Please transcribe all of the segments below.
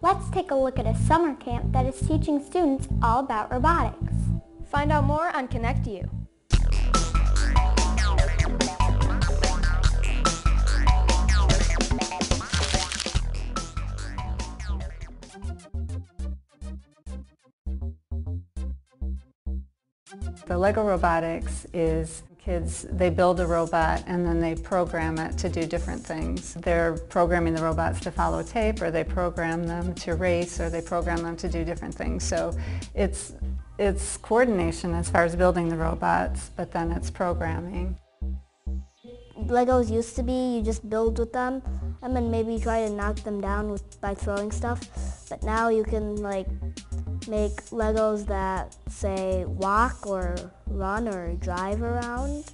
Let's take a look at a summer camp that is teaching students all about robotics. Find out more on Connect U. The Lego robotics is kids, they build a robot and then they program it to do different things. They're programming the robots to follow tape, or they program them to race, or they program them to do different things. So it's coordination as far as building the robots, but then it's programming. Legos used to be you just build with them and then maybe try to knock them down by throwing stuff. But now you can make Legos that say walk or run or drive around.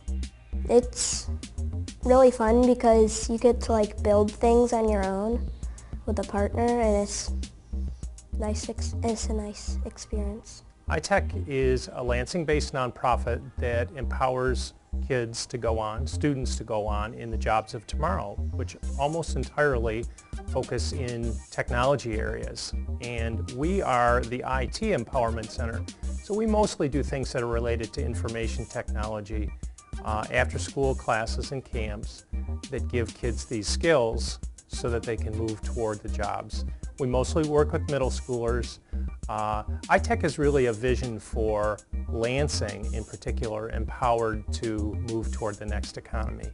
It's really fun because you get to build things on your own with a partner, and it's a nice experience. ITEC is a Lansing-based nonprofit that empowers kids to go on, students to go on in the jobs of tomorrow, which almost entirely focus in technology areas. And we are the IT Empowerment Center, so we mostly do things that are related to information technology, after-school classes and camps that give kids these skills so that they can move toward the jobs. We mostly work with middle schoolers. ITEC is really a vision for Lansing in particular, empowered to move toward the next economy.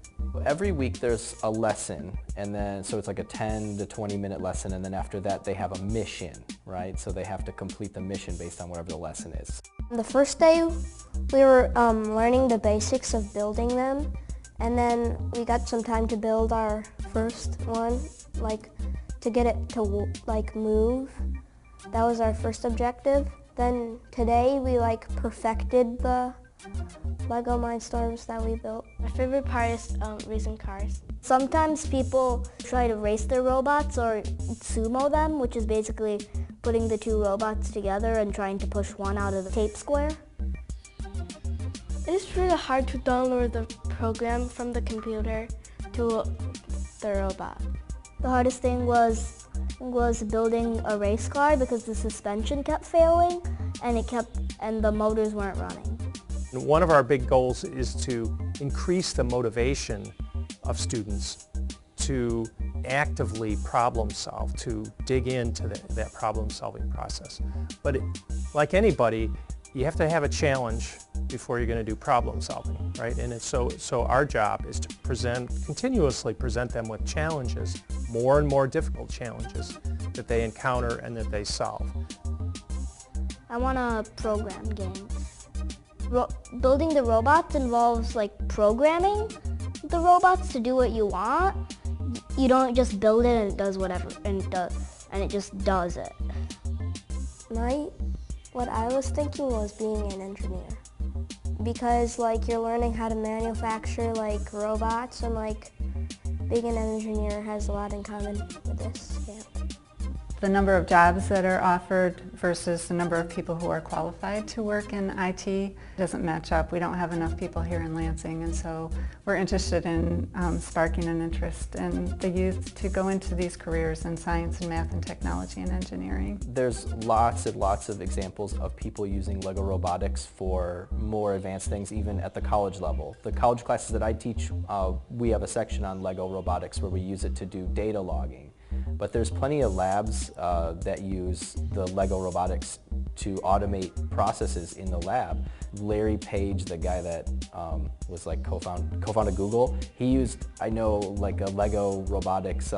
Every week there's a lesson, and then so it's like a 10 to 20 minute lesson, and then after that they have a mission, right? So they have to complete the mission based on whatever the lesson is. The first day we were learning the basics of building them, and then we got some time to build our first one, to get it to move. That was our first objective. Then today we perfected the Lego Mindstorms that we built. My favorite part is racing cars. Sometimes people try to race their robots or sumo them, which is basically putting the two robots together and trying to push one out of the tape square. It is really hard to download the program from the computer to the robot. The hardest thing was building a race car because the suspension kept failing and the motors weren't running. One of our big goals is to increase the motivation of students to actively problem solve, to dig into that problem solving process. But like anybody, you have to have a challenge before you're going to do problem solving, right? And so our job is to continuously present them with challenges, more and more difficult challenges that they encounter and that they solve. I want to program games. Building the robots involves programming the robots to do what you want. You don't just build it and it does whatever, and it just does it. What I was thinking was being an engineer, because you're learning how to manufacture robots, and being an engineer has a lot in common with this camp. The number of jobs that are offered versus the number of people who are qualified to work in IT doesn't match up. We don't have enough people here in Lansing, and so we're interested in sparking an interest in the youth to go into these careers in science and math and technology and engineering. There's lots and lots of examples of people using Lego robotics for more advanced things, even at the college level. The college classes that I teach, we have a section on Lego robotics where we use it to do data logging. But there's plenty of labs that use the Lego robotics to automate processes in the lab. Larry Page, the guy that was co-founded Google, he used, I know, a Lego robotics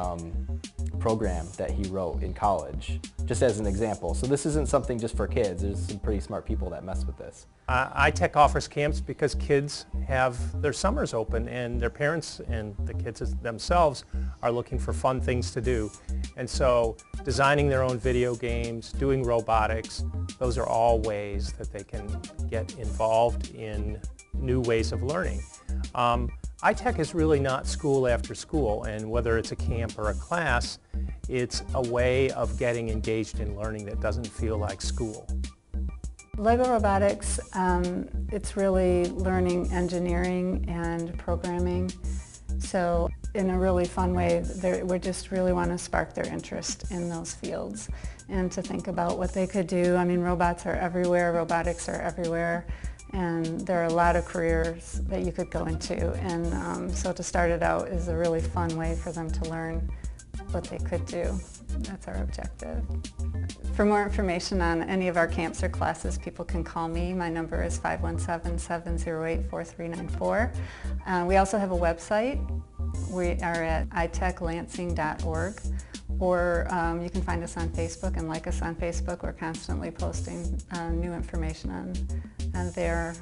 program that he wrote in college, just as an example. So this isn't something just for kids. There's some pretty smart people that mess with this. ITEC offers camps because kids have their summers open, and their parents and the kids themselves are looking for fun things to do. And so designing their own video games, doing robotics, those are all ways that they can get involved in new ways of learning. ITEC is really not school after school, and whether it's a camp or a class, it's a way of getting engaged in learning that doesn't feel like school. Lego robotics, it's really learning engineering and programming. So in a really fun way. We just really want to spark their interest in those fields and to think about what they could do. I mean, robots are everywhere, robotics are everywhere, and there are a lot of careers that you could go into. And so to start it out is a really fun way for them to learn what they could do. That's our objective. For more information on any of our camps or classes, people can call me. My number is 517-708-4394. We also have a website. We are at iteclansing.org, or you can find us on Facebook and like us on Facebook. We're constantly posting new information on there.